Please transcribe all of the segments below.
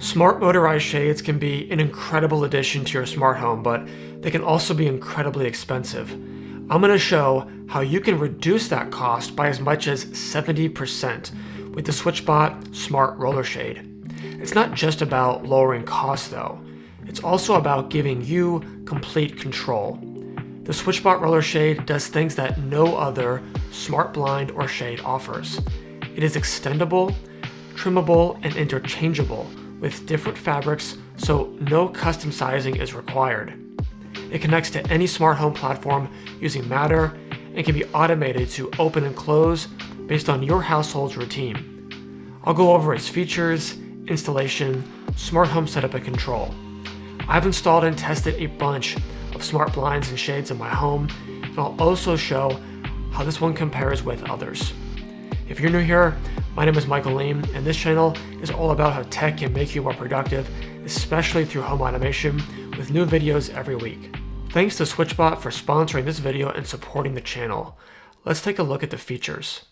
Smart motorized shades can be an incredible addition to your smart home, but they can also be incredibly expensive. I'm going to show how you can reduce that cost by as much as 70% with the SwitchBot Smart Roller Shade. It's not just about lowering costs though, it's also about giving you complete control. The SwitchBot Roller Shade does things that no other smart blind or shade offers. It is extendable, trimmable, and interchangeable with different fabrics, so no custom sizing is required. It connects to any smart home platform using Matter and can be automated to open and close based on your household's routine. I'll go over its features, installation, smart home setup, and control. I've installed and tested a bunch of smart blinds and shades in my home, and I'll also show how this one compares with others. If you're new here, my name is Michael Leen, and this channel is all about how tech can make you more productive, especially through home automation, with new videos every week. Thanks to SwitchBot for sponsoring this video and supporting the channel. Let's take a look at the features.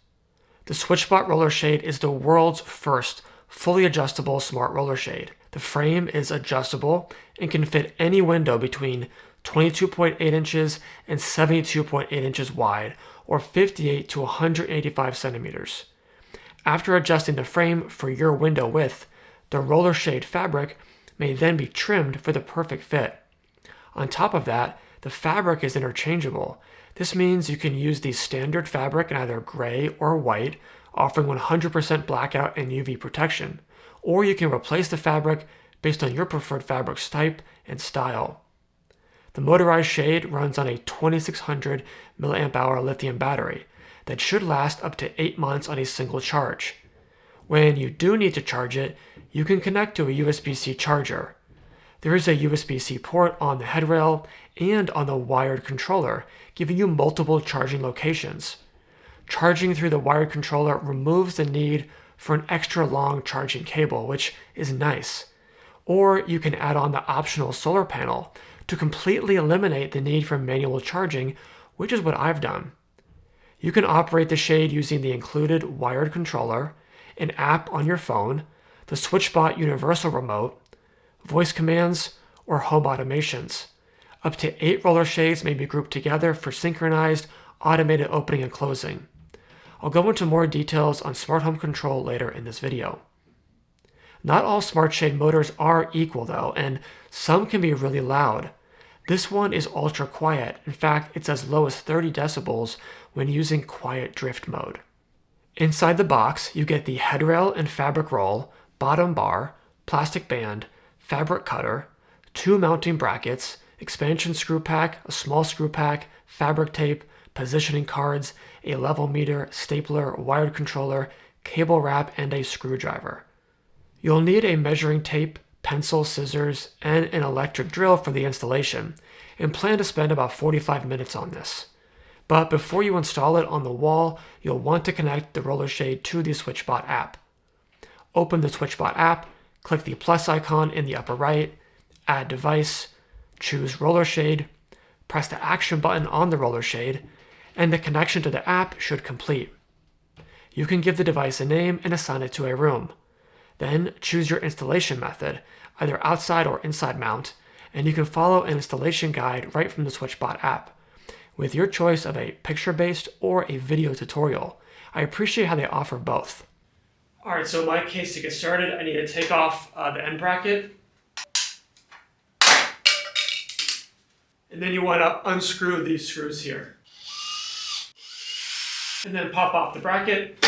The SwitchBot Roller Shade is the world's first fully adjustable smart roller shade. The frame is adjustable and can fit any window between 22.8 inches and 72.8 inches wide, or 58 to 185 centimeters. After adjusting the frame for your window width, the roller shade fabric may then be trimmed for the perfect fit. On top of that, the fabric is interchangeable. This means you can use the standard fabric in either gray or white, offering 100% blackout and UV protection, or you can replace the fabric based on your preferred fabric's type and style. The motorized shade runs on a 2600 mAh lithium battery that should last up to 8 months on a single charge. When you do need to charge it, you can connect to a USB-C charger. There is a USB-C port on the headrail and on the wired controller, giving you multiple charging locations. Charging through the wired controller removes the need for an extra long charging cable, which is nice. Or you can add on the optional solar panel to completely eliminate the need for manual charging, which is what I've done. You can operate the shade using the included wired controller, an app on your phone, the SwitchBot Universal Remote, voice commands, or home automations. Up to 8 roller shades may be grouped together for synchronized, automated opening and closing. I'll go into more details on smart home control later in this video. Not all smart shade motors are equal though, and some can be really loud. This one is ultra quiet. In fact, it's as low as 30 decibels when using quiet drift mode. Inside the box, you get the headrail and fabric roll, bottom bar, plastic band, fabric cutter, 2 mounting brackets, expansion screw pack, a small screw pack, fabric tape, positioning cards, a level meter, stapler, wired controller, cable wrap, and a screwdriver. You'll need a measuring tape, pencil, scissors, and an electric drill for the installation, and plan to spend about 45 minutes on this. But before you install it on the wall, you'll want to connect the roller shade to the SwitchBot app. Open the SwitchBot app, click the plus icon in the upper right, add device, choose roller shade, press the action button on the roller shade, and the connection to the app should complete. You can give the device a name and assign it to a room. Then choose your installation method, either outside or inside mount, and you can follow an installation guide right from the SwitchBot app, with your choice of a picture-based or a video tutorial. I appreciate how they offer both. Alright, so in my case, to get started, I need to take off the end bracket. And then you want to unscrew these screws here. And then pop off the bracket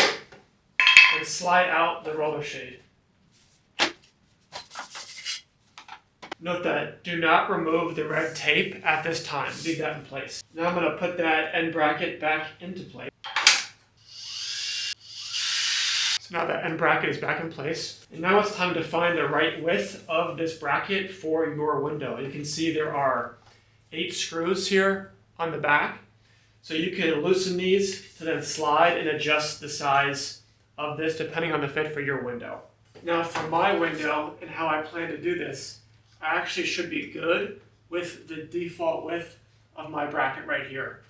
and slide out the roller shade. Note that do not remove the red tape at this time. Leave that in place. Now I'm going to put that end bracket back into place. So now that end bracket is back in place. And now it's time to find the right width of this bracket for your window. You can see there are 8 screws here on the back. So you can loosen these to then slide and adjust the size of this depending on the fit for your window. Now for my window and how I plan to do this, I actually should be good with the default width of my bracket right here.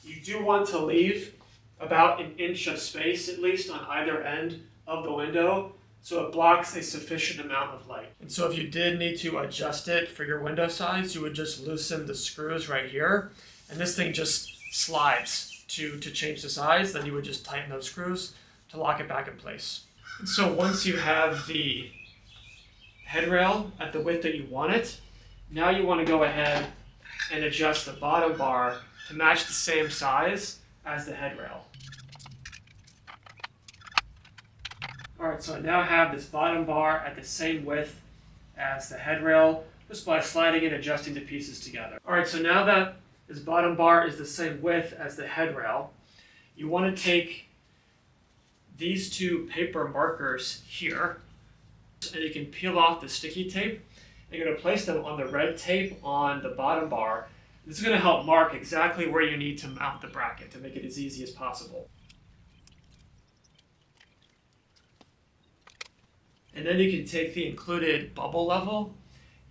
You do want to leave about an inch of space at least on either end of the window so it blocks a sufficient amount of light. And so if you did need to adjust it for your window size, you would just loosen the screws right here, and this thing just slides to change the size. Then you would just tighten those screws to lock it back in place. And so once you have the headrail at the width that you want it, now you want to go ahead and adjust the bottom bar to match the same size as the headrail. Alright, so I now have this bottom bar at the same width as the headrail, just by sliding and adjusting the pieces together. Alright, so now that this bottom bar is the same width as the headrail, you want to take these two paper markers here, and you can peel off the sticky tape, and you're going to place them on the red tape on the bottom bar. This is going to help mark exactly where you need to mount the bracket to make it as easy as possible. And then you can take the included bubble level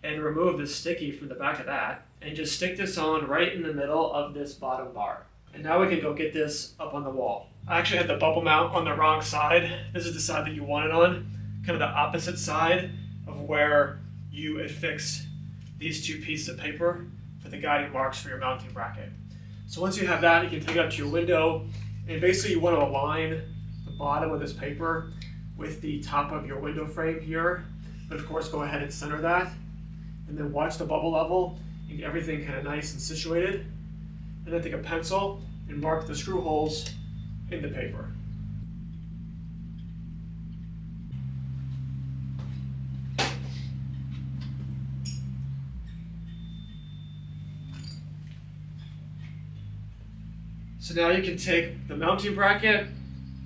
and remove the sticky from the back of that and just stick this on right in the middle of this bottom bar. And now we can go get this up on the wall. I actually had the bubble mount on the wrong side. This is the side that you want it on, kind of the opposite side of where you affixed these two pieces of paper for the guiding marks for your mounting bracket. So once you have that, you can take it up to your window, and basically you want to align the bottom of this paper with the top of your window frame here, but of course go ahead and center that, and then watch the bubble level and get everything kind of nice and situated, and then take a pencil and mark the screw holes in the paper. So now you can take the mounting bracket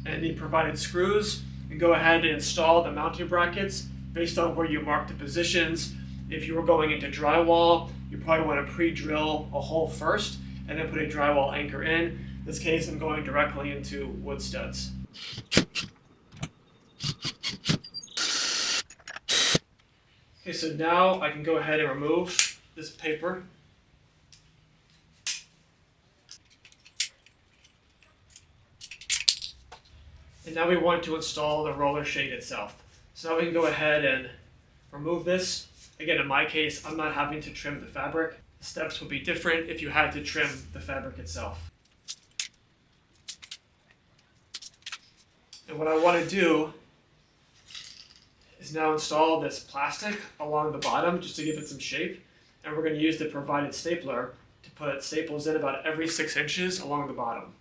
and the provided screws and go ahead and install the mounting brackets based on where you mark the positions. If you were going into drywall, you probably want to pre-drill a hole first and then put a drywall anchor in. In this case, I'm going directly into wood studs. Okay, so now I can go ahead and remove this paper. And now we want to install the roller shade itself. So now we can go ahead and remove this. Again, in my case, I'm not having to trim the fabric. The steps would be different if you had to trim the fabric itself. And what I want to do is now install this plastic along the bottom just to give it some shape. And we're going to use the provided stapler to put staples in about every 6 inches along the bottom.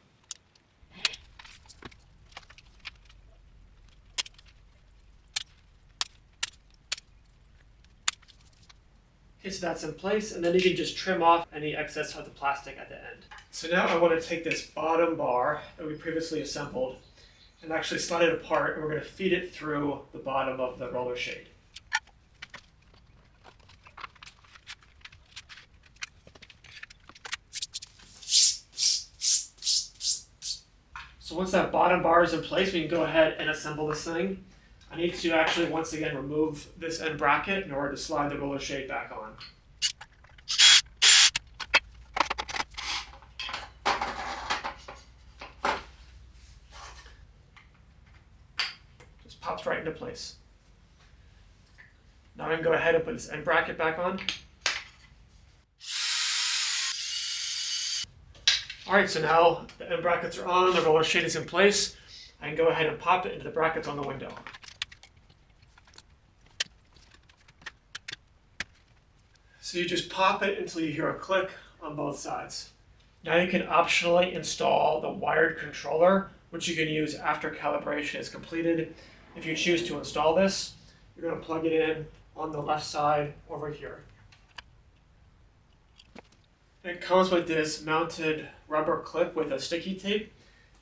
Okay, so that's in place, and then you can just trim off any excess of the plastic at the end. So now I want to take this bottom bar that we previously assembled and actually slide it apart, and we're going to feed it through the bottom of the roller shade. So once that bottom bar is in place, we can go ahead and assemble this thing. I need to actually once again remove this end bracket in order to slide the roller shade back on. Just pops right into place. Now I can go ahead and put this end bracket back on. Alright, so now the end brackets are on, the roller shade is in place. I can go ahead and pop it into the brackets on the window. So you just pop it until you hear a click on both sides. Now you can optionally install the wired controller, which you can use after calibration is completed. If you choose to install this, you're going to plug it in on the left side over here. It comes with this mounted rubber clip with a sticky tape.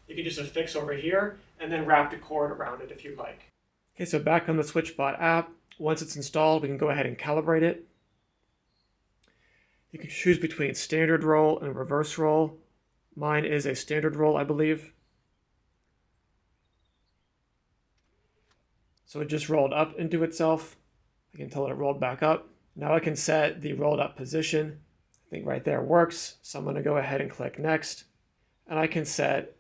You can just affix over here and then wrap the cord around it if you'd like. Okay, so back on the SwitchBot app, once it's installed, we can go ahead and calibrate it. You can choose between standard roll and reverse roll. Mine is a standard roll, I believe. So it just rolled up into itself. I can tell it rolled back up. Now I can set the rolled up position. I think right there works. So I'm going to go ahead and click next. And I can set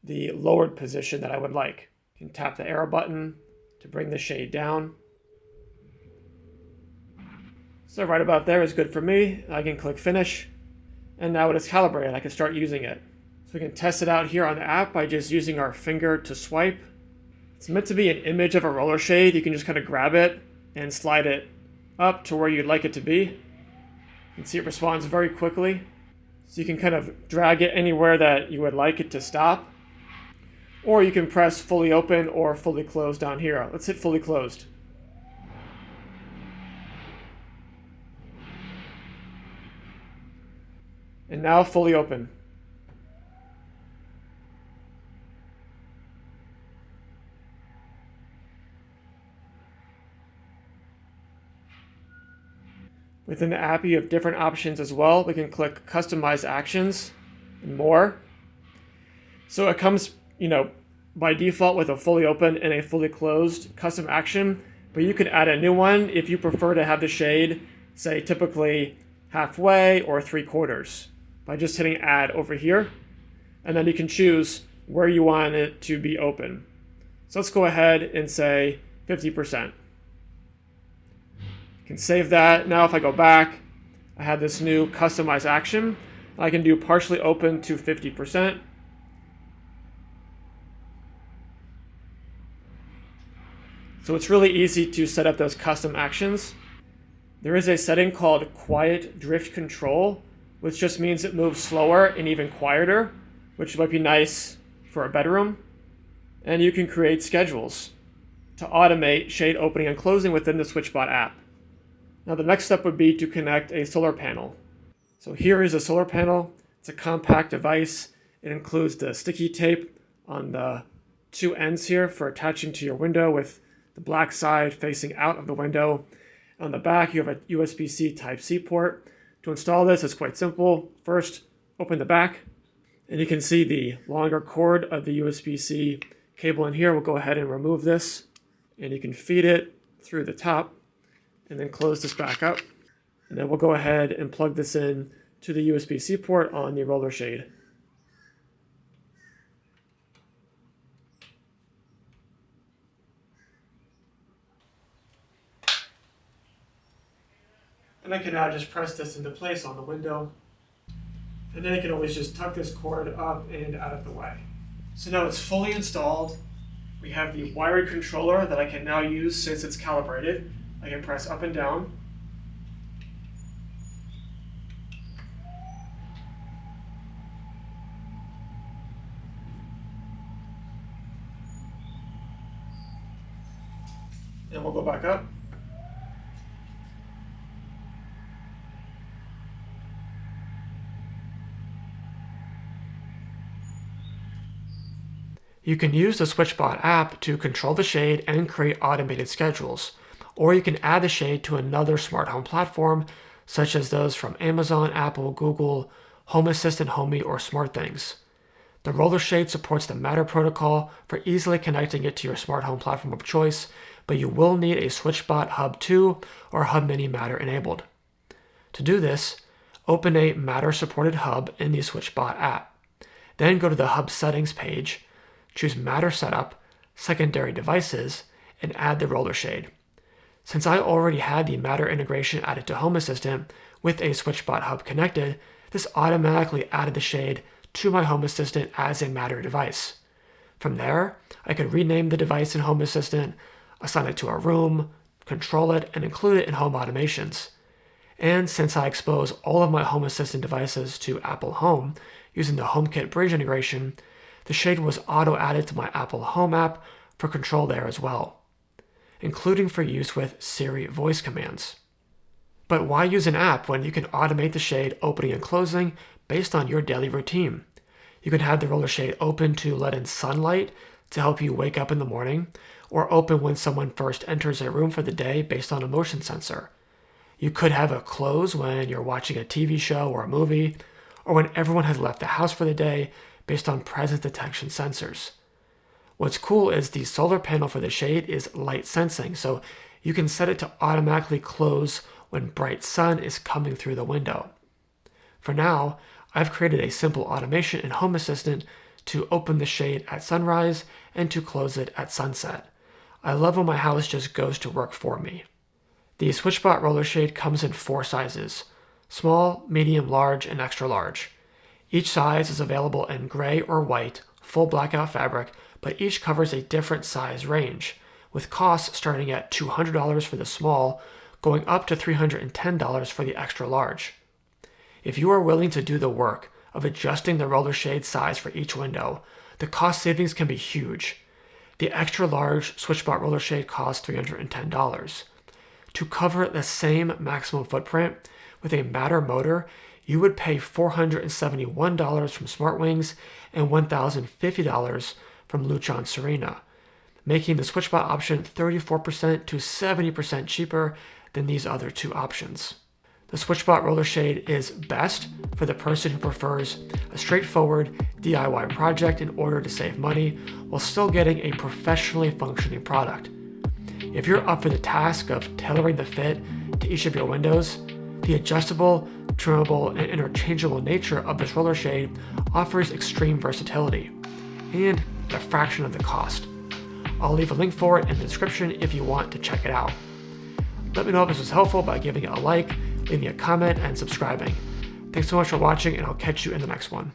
the lowered position that I would like. You can tap the arrow button to bring the shade down. So right about there is good for me. I can click finish. And now it is calibrated, I can start using it. So we can test it out here on the app by just using our finger to swipe. It's meant to be an image of a roller shade. You can just kind of grab it and slide it up to where you'd like it to be. You can see it responds very quickly. So you can kind of drag it anywhere that you would like it to stop. Or you can press fully open or fully closed down here. Let's hit fully closed. And now fully open. Within the app, you have different options as well. We can click customize actions and more. So it comes, by default with a fully open and a fully closed custom action, but you can add a new one if you prefer to have the shade, say typically halfway or 3/4 by just hitting add over here. And then you can choose where you want it to be open. So let's go ahead and say 50%. You can save that. Now if I go back, I have this new customize action. I can do partially open to 50%. So it's really easy to set up those custom actions. There is a setting called quiet drift control, which just means it moves slower and even quieter, which might be nice for a bedroom. And you can create schedules to automate shade opening and closing within the SwitchBot app. Now the next step would be to connect a solar panel. So here is a solar panel. It's a compact device. It includes the sticky tape on the two ends here for attaching to your window, with the black side facing out of the window. On the back, you have a USB-C Type-C port. To install this, it's quite simple. First, open the back, and you can see the longer cord of the USB-C cable in here. We'll go ahead and remove this, and you can feed it through the top, and then close this back up. And then we'll go ahead and plug this in to the USB-C port on the roller shade. And I can now just press this into place on the window. And then I can always just tuck this cord up and out of the way. So now it's fully installed. We have the wired controller that I can now use since it's calibrated. I can press up and down. And we'll go back up. You can use the SwitchBot app to control the shade and create automated schedules, or you can add the shade to another smart home platform, such as those from Amazon, Apple, Google, Home Assistant, Homey, or SmartThings. The Roller Shade supports the Matter protocol for easily connecting it to your smart home platform of choice, but you will need a SwitchBot Hub 2 or Hub Mini Matter enabled. To do this, open a Matter supported hub in the SwitchBot app. Then go to the Hub Settings page, choose Matter Setup, Secondary Devices, and add the Roller Shade. Since I already had the Matter integration added to Home Assistant with a SwitchBot Hub connected, this automatically added the shade to my Home Assistant as a Matter device. From there, I could rename the device in Home Assistant, assign it to a room, control it, and include it in home automations. And since I expose all of my Home Assistant devices to Apple Home using the HomeKit Bridge integration, the shade was auto-added to my Apple Home app for control there as well, including for use with Siri voice commands. But why use an app when you can automate the shade opening and closing based on your daily routine? You can have the roller shade open to let in sunlight to help you wake up in the morning, or open when someone first enters a room for the day based on a motion sensor. You could have it close when you're watching a TV show or a movie, or when everyone has left the house for the day based on presence detection sensors. What's cool is the solar panel for the shade is light sensing, so you can set it to automatically close when bright sun is coming through the window. For now, I've created a simple automation in Home Assistant to open the shade at sunrise and to close it at sunset. I love when my house just goes to work for me. The SwitchBot Roller Shade comes in 4 sizes: small, medium, large, and extra large. Each size is available in gray or white, full blackout fabric, but each covers a different size range, with costs starting at $200 for the small, going up to $310 for the extra large. If you are willing to do the work of adjusting the roller shade size for each window, the cost savings can be huge. The extra large SwitchBot Roller Shade costs $310. To cover the same maximum footprint with a Matter motor, you would pay $471 from SmartWings and $1,050 from Luchon Serena, making the SwitchBot option 34% to 70% cheaper than these other 2 options. The SwitchBot Roller Shade is best for the person who prefers a straightforward DIY project in order to save money while still getting a professionally functioning product. If you're up for the task of tailoring the fit to each of your windows, the adjustable, trimmable, and interchangeable nature of this roller shade offers extreme versatility and at a fraction of the cost. I'll leave a link for it in the description if you want to check it out. Let me know if this was helpful by giving it a like, leaving a comment, and subscribing. Thanks so much for watching, and I'll catch you in the next one.